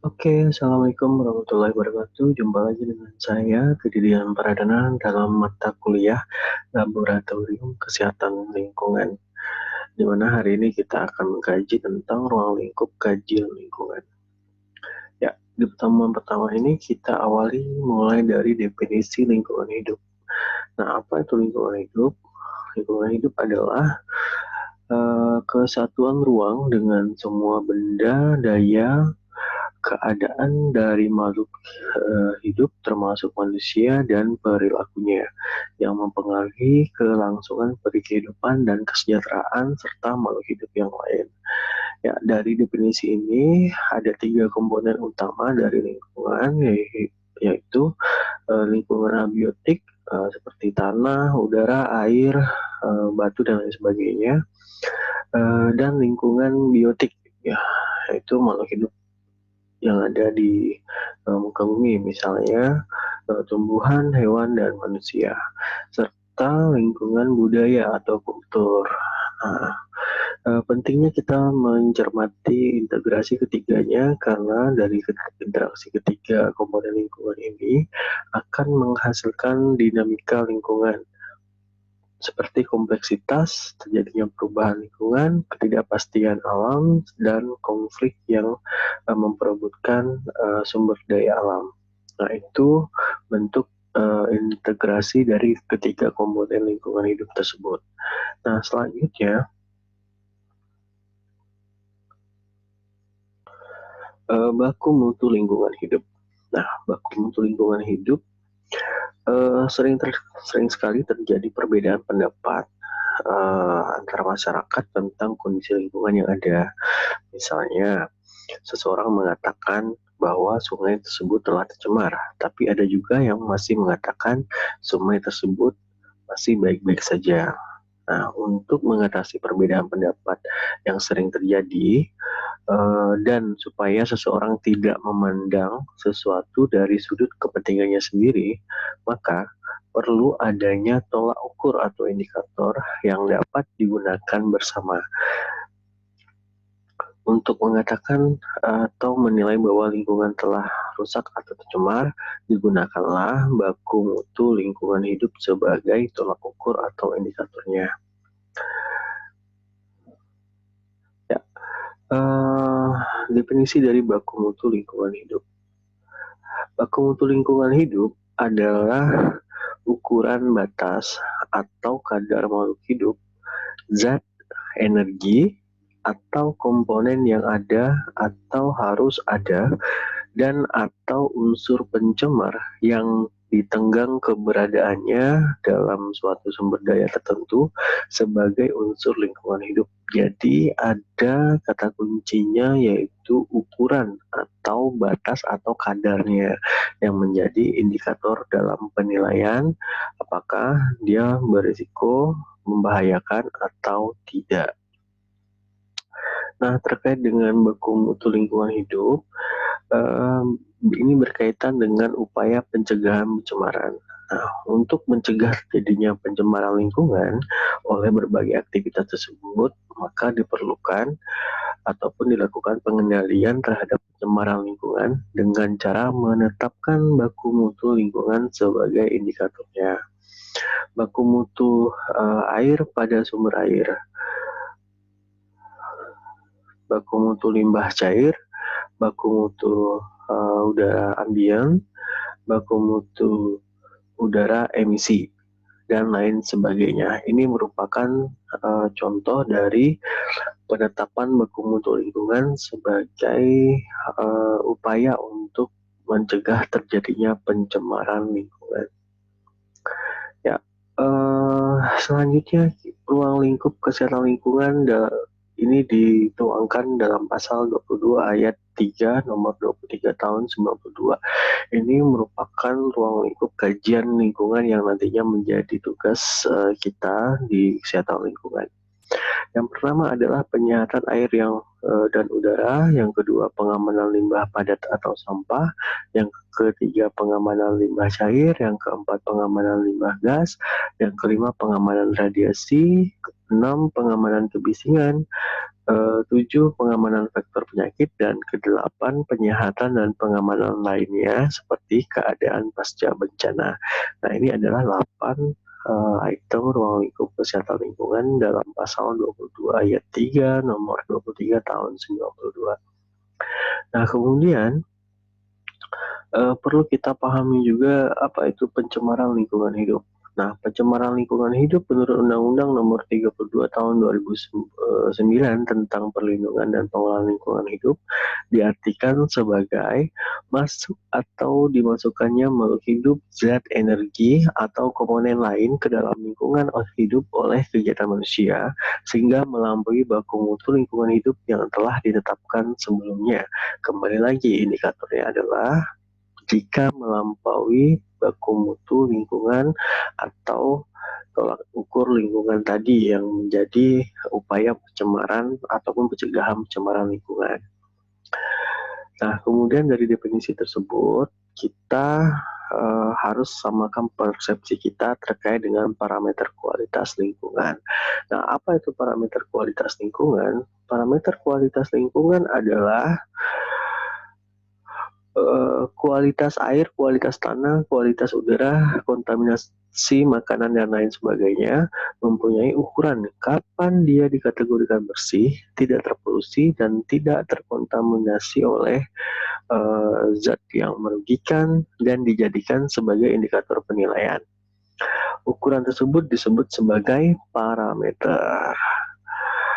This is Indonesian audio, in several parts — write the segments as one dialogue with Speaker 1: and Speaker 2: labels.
Speaker 1: Oke, Assalamualaikum warahmatullahi wabarakatuh. Jumpa lagi dengan saya, Kedidian Pradana, dalam mata kuliah Laboratorium Kesehatan Lingkungan, di mana hari ini kita akan mengkaji tentang ruang lingkup kajian lingkungan. Ya, di pertemuan pertama ini kita awali mulai dari definisi lingkungan hidup. Nah, apa itu lingkungan hidup? Lingkungan hidup adalah kesatuan ruang dengan semua benda, daya, keadaan dari makhluk hidup termasuk manusia dan perilakunya yang mempengaruhi kelangsungan kehidupan dan kesejahteraan serta makhluk hidup yang lain. Ya, dari definisi ini ada tiga komponen utama dari lingkungan, yaitu lingkungan abiotik seperti tanah, udara, air, batu dan lain sebagainya, dan lingkungan biotik, ya, yaitu makhluk hidup yang ada di muka bumi, misalnya tumbuhan, hewan, dan manusia, serta lingkungan budaya atau kultur. Nah, pentingnya kita mencermati integrasi ketiganya karena dari interaksi ketiga komponen lingkungan ini akan menghasilkan dinamika lingkungan seperti kompleksitas, terjadinya perubahan lingkungan, ketidakpastian alam, dan konflik yang memperebutkan sumber daya alam. Nah, itu bentuk integrasi dari ketiga komponen lingkungan hidup tersebut. Nah, selanjutnya, baku mutu lingkungan hidup. Nah, baku mutu lingkungan hidup eh, sering sering sekali terjadi perbedaan pendapat antara masyarakat tentang kondisi lingkungan yang ada. Misalnya, seseorang mengatakan bahwa sungai tersebut telah tercemar, tapi ada juga yang masih mengatakan sungai tersebut masih baik-baik saja. Nah, untuk mengatasi perbedaan pendapat yang sering terjadi, dan supaya seseorang tidak memandang sesuatu dari sudut kepentingannya sendiri, maka perlu adanya tolak ukur atau indikator yang dapat digunakan bersama. Untuk mengatakan atau menilai bahwa lingkungan telah rusak atau tercemar, digunakanlah baku mutu lingkungan hidup sebagai tolak ukur atau indikatornya. Ya, uh, definisi dari baku mutu lingkungan hidup. Baku mutu lingkungan hidup adalah ukuran batas atau kadar makhluk hidup, zat, energi, atau komponen yang ada atau harus ada dan atau unsur pencemar yang ditenggang keberadaannya dalam suatu sumber daya tertentu sebagai unsur lingkungan hidup. Jadi ada kata kuncinya yaitu ukuran atau batas atau kadarnya yang menjadi indikator dalam penilaian apakah dia berisiko membahayakan atau tidak. Nah, terkait dengan baku mutu lingkungan hidup, ini berkaitan dengan upaya pencegahan pencemaran. Nah, untuk mencegah terjadinya pencemaran lingkungan oleh berbagai aktivitas tersebut, maka diperlukan ataupun dilakukan pengendalian terhadap pencemaran lingkungan dengan cara menetapkan baku mutu lingkungan sebagai indikatornya. Baku mutu air pada sumber air, baku mutu limbah cair, baku mutu udara ambien, baku mutu udara emisi, dan lain sebagainya. Ini merupakan contoh dari penetapan baku mutu lingkungan sebagai upaya untuk mencegah terjadinya pencemaran lingkungan. Ya, selanjutnya ruang lingkup kesehatan lingkungan ini dituangkan dalam pasal 22 ayat 3 nomor 23 tahun 92. Ini merupakan ruang lingkup kajian lingkungan yang nantinya menjadi tugas kita di kesehatan lingkungan. Yang pertama adalah penyehatan air dan udara, yang kedua pengamanan limbah padat atau sampah, yang ketiga pengamanan limbah cair, yang keempat pengamanan limbah gas, yang kelima pengamanan radiasi, keenam pengamanan kebisingan, 7 pengamanan faktor penyakit, dan ke-8 penyehatan dan pengamanan lainnya seperti keadaan pasca bencana. Nah, ini adalah 8 item ruang lingkup kesehatan lingkungan dalam pasal 22 ayat 3 nomor 23 tahun 92. Nah, kemudian perlu kita pahami juga apa itu pencemaran lingkungan hidup. Nah, pencemaran lingkungan hidup menurut Undang-Undang Nomor 32 Tahun 2009 tentang perlindungan dan pengelolaan lingkungan hidup diartikan sebagai masuk atau dimasukkannya makhluk hidup, zat, energi, atau komponen lain ke dalam lingkungan hidup oleh kegiatan manusia sehingga melampaui baku mutu lingkungan hidup yang telah ditetapkan sebelumnya. Kembali lagi, indikatornya adalah jika melampaui baku mutu lingkungan atau tolak ukur lingkungan tadi yang menjadi upaya pencemaran ataupun pencegahan pencemaran lingkungan. Nah, kemudian dari definisi tersebut, kita harus samakan persepsi kita terkait dengan parameter kualitas lingkungan. Nah, apa itu parameter kualitas lingkungan? Parameter kualitas lingkungan adalah kualitas air, kualitas tanah, kualitas udara, kontaminasi makanan, dan lain sebagainya, mempunyai ukuran kapan dia dikategorikan bersih, tidak terpolusi, dan tidak terkontaminasi oleh zat yang merugikan dan dijadikan sebagai indikator penilaian. Ukuran tersebut disebut sebagai parameter.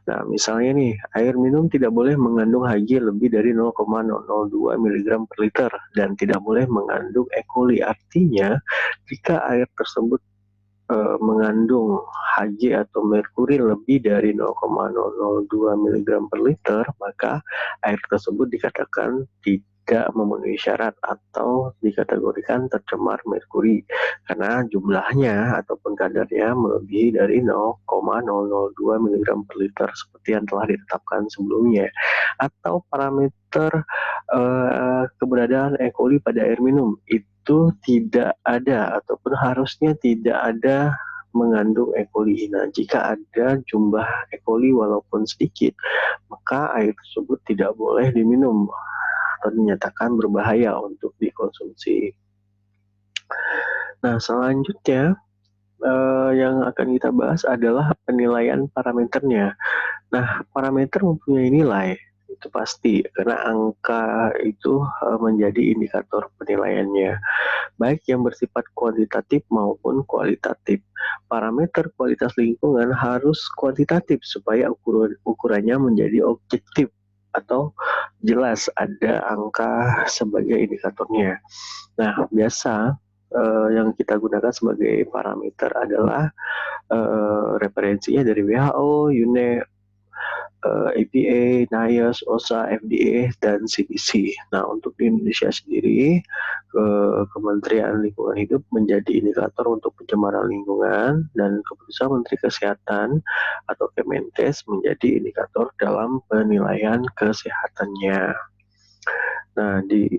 Speaker 1: Nah, misalnya nih, air minum tidak boleh mengandung Hg lebih dari 0,002 mg per liter dan tidak boleh mengandung E. coli. Artinya, jika air tersebut mengandung Hg atau merkuri lebih dari 0,002 mg per liter, maka air tersebut dikatakan tidak memenuhi syarat atau dikategorikan tercemar merkuri karena jumlahnya ataupun kadarnya melebihi dari 0,002 mg per liter seperti yang telah ditetapkan sebelumnya. Atau parameter keberadaan E. coli pada air minum itu tidak ada ataupun harusnya tidak ada mengandung E. coli. Nah, jika ada jumlah E. coli walaupun sedikit, maka air tersebut tidak boleh diminum atau dinyatakan berbahaya untuk dikonsumsi. Nah, selanjutnya yang akan kita bahas adalah penilaian parameternya. Nah, parameter mempunyai nilai, itu pasti, karena angka itu menjadi indikator penilaiannya, baik yang bersifat kuantitatif maupun kualitatif. Parameter kualitas lingkungan harus kuantitatif supaya ukurannya menjadi objektif atau jelas ada angka sebagai indikatornya. Nah, biasa yang kita gunakan sebagai parameter adalah referensinya dari WHO, UNEP, EPA, NIOSH, OSHA, FDA, dan CDC. Nah, untuk di Indonesia sendiri, Kementerian Lingkungan Hidup menjadi indikator untuk pencemaran lingkungan dan keputusan Menteri Kesehatan atau Kemenkes menjadi indikator dalam penilaian kesehatannya. Nah, di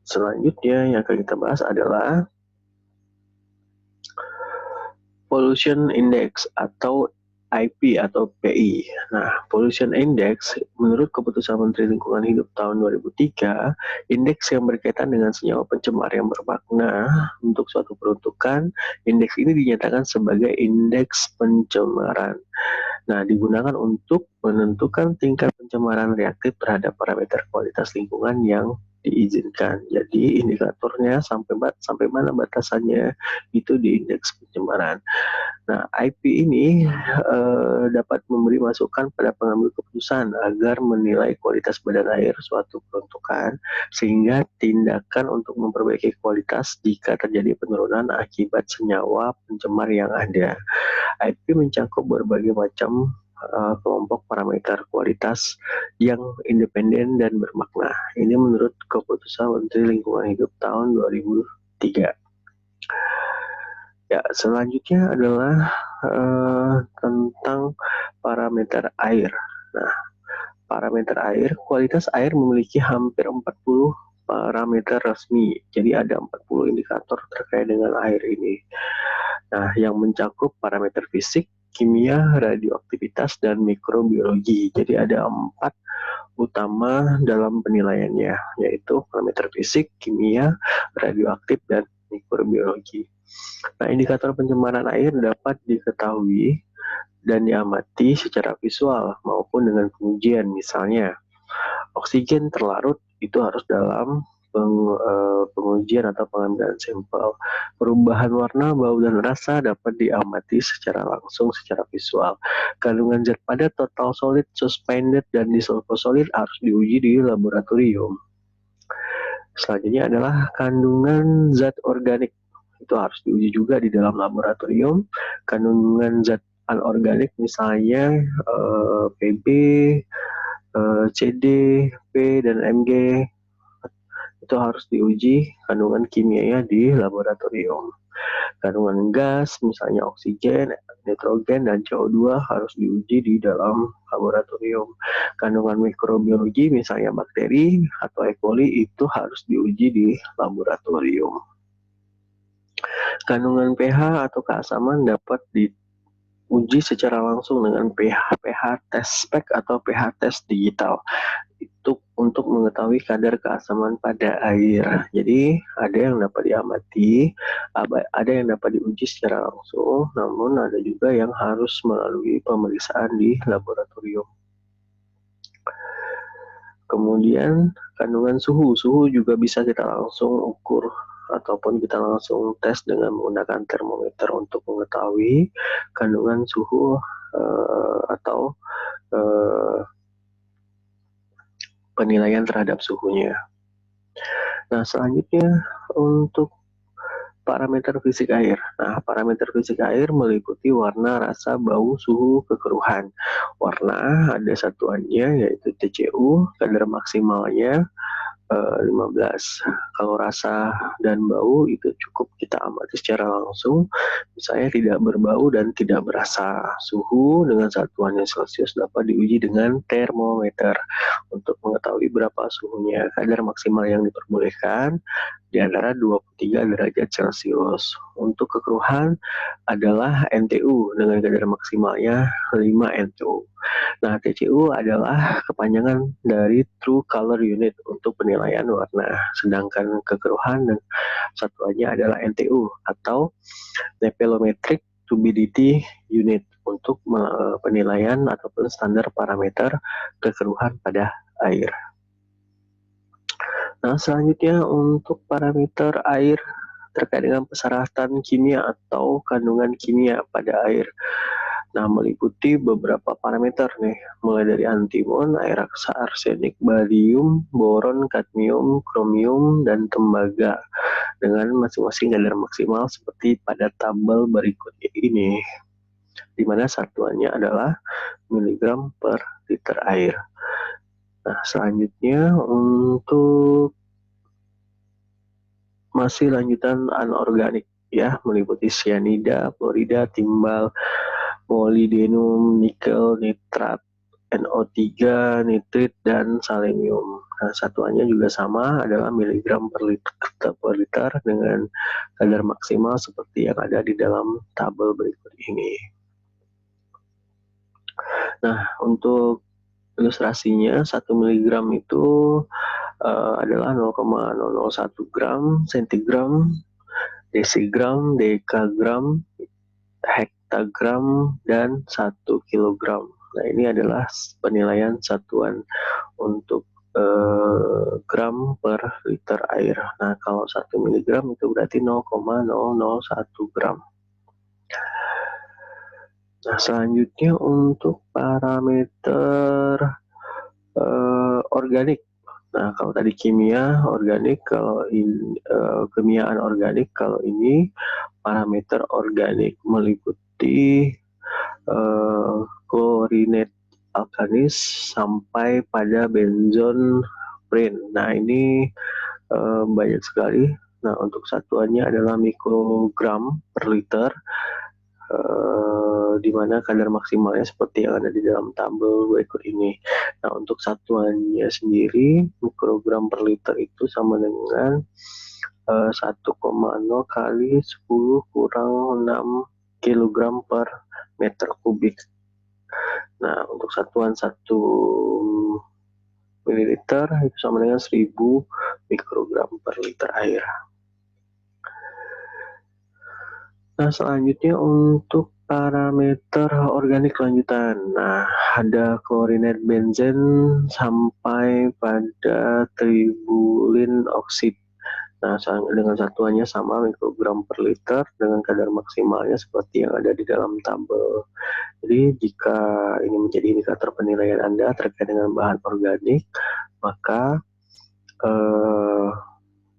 Speaker 1: selanjutnya yang akan kita bahas adalah Pollution Index atau IP atau PI. Nah, Pollution Index menurut keputusan Menteri Lingkungan Hidup tahun 2003, indeks yang berkaitan dengan senyawa pencemar yang bermakna untuk suatu peruntukan. Indeks ini dinyatakan sebagai indeks pencemaran. Nah, digunakan untuk menentukan tingkat pencemaran reaktif terhadap parameter kualitas lingkungan yang diizinkan. Jadi indikatornya sampai mana batasannya itu di indeks pencemaran. Nah, IP ini dapat memberi masukan pada pengambil keputusan agar menilai kualitas badan air suatu peruntukan, sehingga tindakan untuk memperbaiki kualitas jika terjadi penurunan akibat senyawa pencemar yang ada. IP mencakup berbagai macam kelompok parameter kualitas yang independen dan bermakna. Ini menurut keputusan Menteri Lingkungan Hidup tahun 2003. Ya, selanjutnya adalah tentang parameter air. Nah, parameter air, kualitas air memiliki hampir 40 parameter resmi. Jadi ada 40 indikator terkait dengan air ini. Nah, yang mencakup parameter fisik, kimia, radioaktivitas, dan mikrobiologi. Jadi ada 4 utama dalam penilaiannya, yaitu parameter fisik, kimia, radioaktif, dan mikrobiologi. Nah, indikator pencemaran air dapat diketahui dan diamati secara visual maupun dengan pengujian. Misalnya, oksigen terlarut itu harus dalam pengujian atau pengambilan sampel. Perubahan warna, bau, dan rasa dapat diamati secara langsung secara visual. Kandungan zat padat, total solid, suspended, dan dissolved solid harus diuji di laboratorium. Selanjutnya adalah kandungan zat organik. Itu harus diuji juga di dalam laboratorium. Kandungan zat anorganik misalnya Pb, CD, P, dan Mg itu harus diuji kandungan kimianya di laboratorium. Kandungan gas misalnya oksigen, nitrogen, dan CO2 harus diuji di dalam laboratorium. Kandungan mikrobiologi misalnya bakteri atau E. coli itu harus diuji di laboratorium. Kandungan pH atau keasaman dapat diuji secara langsung dengan pH test spek atau pH test digital. Itu untuk mengetahui kadar keasaman pada air. Jadi ada yang dapat diamati, ada yang dapat diuji secara langsung, namun ada juga yang harus melalui pemeriksaan di laboratorium. Kemudian kandungan suhu juga bisa kita langsung ukur ataupun kita langsung tes dengan menggunakan termometer untuk mengetahui kandungan suhu atau penilaian terhadap suhunya. Nah, selanjutnya untuk parameter fisik air. Nah, parameter fisik air meliputi warna, rasa, bau, suhu, kekeruhan. Warna ada satuannya yaitu TCU, kadar maksimalnya 15. Kalau rasa dan bau itu cukup kita amati secara langsung, misalnya tidak berbau dan tidak berasa. Suhu dengan satuannya Celcius dapat diuji dengan termometer untuk mengetahui berapa suhunya. Kadar maksimal yang diperbolehkan di antara 23 derajat Celcius. Untuk kekeruhan adalah NTU dengan kadar maksimalnya 5 NTU. Nah, TCU adalah kepanjangan dari True Color Unit untuk penilaian warna, sedangkan kekeruhan dan satuannya adalah NTU atau Nephelometric Turbidity Unit untuk penilaian ataupun standar parameter kekeruhan pada air. Nah, selanjutnya untuk parameter air terkait dengan persyaratan kimia atau kandungan kimia pada air. Nah, meliputi beberapa parameter nih, mulai dari antimon, air raksa, arsenik, barium, boron, kadmium, kromium, dan tembaga dengan masing-masing kadar maksimal seperti pada tabel berikut ini, di mana satuannya adalah miligram per liter air. Nah, selanjutnya untuk masih lanjutan anorganik ya, meliputi cyanida, fluorida, timbal, molybdenum, nikel, nitrat, NO3, nitrit, dan selenium. Nah, satuannya juga sama, adalah miligram per liter dengan kadar maksimal seperti yang ada di dalam tabel berikut ini. Nah, untuk ilustrasinya 1 miligram itu adalah 0,001 gram, sentigram, desigram, dekagram, hektagram, dan 1 kilogram. Nah, ini adalah penilaian satuan untuk gram per liter air. Nah, kalau 1 miligram itu berarti 0,001 gram. Nah, selanjutnya untuk parameter organik. Nah, kalau tadi kimia organik, kalau ini kimia anorganik, kalau ini parameter organik meliputi chlorinate alkanis sampai pada benzon prin. Nah, ini banyak sekali. Nah, untuk satuannya adalah mikrogram per liter, di mana kadar maksimalnya seperti yang ada di dalam tabel berikut ini. Nah, untuk satuannya sendiri, mikrogram per liter itu sama dengan 1,0 kali 10 kurang 6 kilogram per meter kubik. Nah, untuk satuan 1 mililiter itu sama dengan 1000 mikrogram per liter air. Nah, selanjutnya untuk parameter organik lanjutan. Nah, ada klorinat benzen sampai pada tribulin oksid. Nah, dengan satuannya sama mikrogram per liter dengan kadar maksimalnya seperti yang ada di dalam tabel. Jadi, jika ini menjadi indikator penilaian Anda terkait dengan bahan organik, maka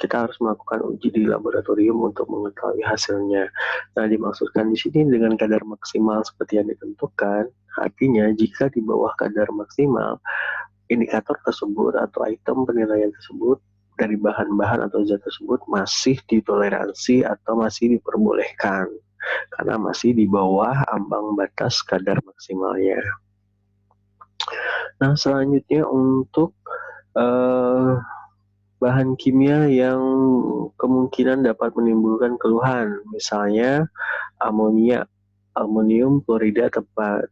Speaker 1: kita harus melakukan uji di laboratorium untuk mengetahui hasilnya. Nah, dimaksudkan di sini dengan kadar maksimal seperti yang ditentukan, artinya jika di bawah kadar maksimal, indikator tersebut atau item penilaian tersebut dari bahan-bahan atau zat tersebut masih ditoleransi atau masih diperbolehkan, karena masih di bawah ambang batas kadar maksimalnya. Nah, selanjutnya untuk bahan kimia yang kemungkinan dapat menimbulkan keluhan, misalnya amonia, amonium klorida,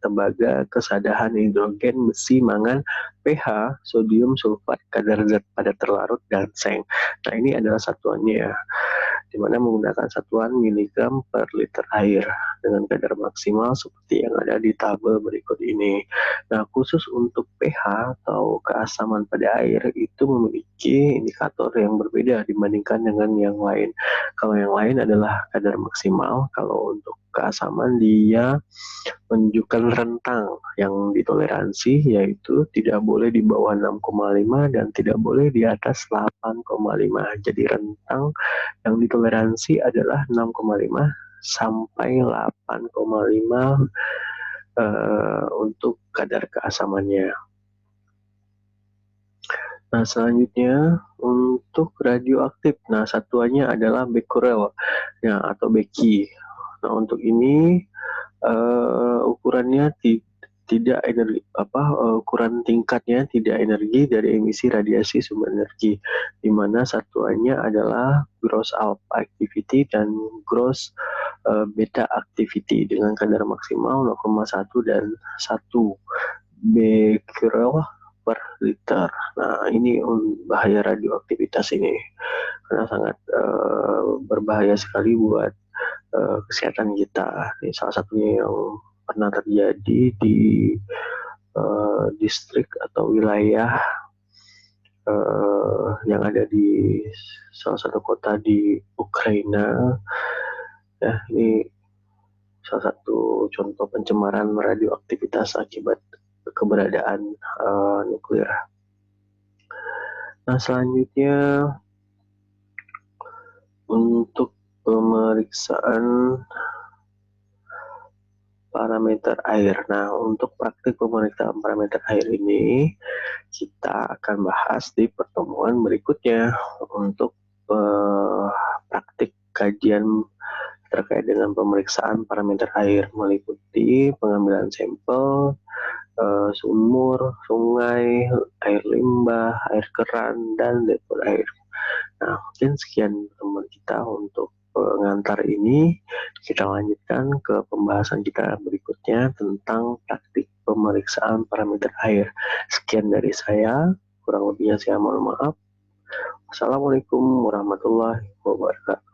Speaker 1: tembaga, kesadahan hidrogen, besi, mangan, pH, sodium sulfat, kadar zat padat terlarut, dan seng. Nah, ini adalah satuannya ya, di mana menggunakan satuan miligram per liter air dengan kadar maksimal seperti yang ada di tabel berikut ini. Nah, khusus untuk pH atau keasaman pada air itu memiliki indikator yang berbeda dibandingkan dengan yang lain. Kalau yang lain adalah kadar maksimal, kalau untuk keasaman dia menunjukkan rentang yang ditoleransi, yaitu tidak boleh di bawah 6,5 dan tidak boleh di atas 8,5. Jadi rentang yang ditoleransi adalah 6,5 sampai 8,5 untuk kadar keasamannya. Nah, selanjutnya untuk radioaktif. Nah, satuannya adalah becquerel ya, atau Becky. Nah, untuk ini ukurannya tidak energi ukuran tingkatnya tidak energi dari emisi radiasi sumber energi, di mana satuannya adalah gross alpha activity dan gross beta activity dengan kadar maksimal 0,1 dan 1 becquerel per liter. Nah, ini bahaya radioaktivitas ini karena sangat berbahaya sekali buat kesehatan kita. Ini salah satunya yang pernah terjadi di distrik atau wilayah yang ada di salah satu kota di Ukraina. Ya, ini salah satu contoh pencemaran radioaktivitas akibat keberadaan nuklir. Nah, selanjutnya untuk pemeriksaan parameter air. Nah, untuk praktik pemeriksaan parameter air ini kita akan bahas di pertemuan berikutnya untuk praktik kajian terkait dengan pemeriksaan parameter air, meliputi pengambilan sampel sumur, sungai, air limbah, air keran, dan depot air. Nah, mungkin sekian teman kita untuk pengantar ini. Kita lanjutkan ke pembahasan kita berikutnya tentang praktik pemeriksaan parameter air. Sekian dari saya, kurang lebihnya saya mohon maaf. Assalamualaikum warahmatullahi wabarakatuh.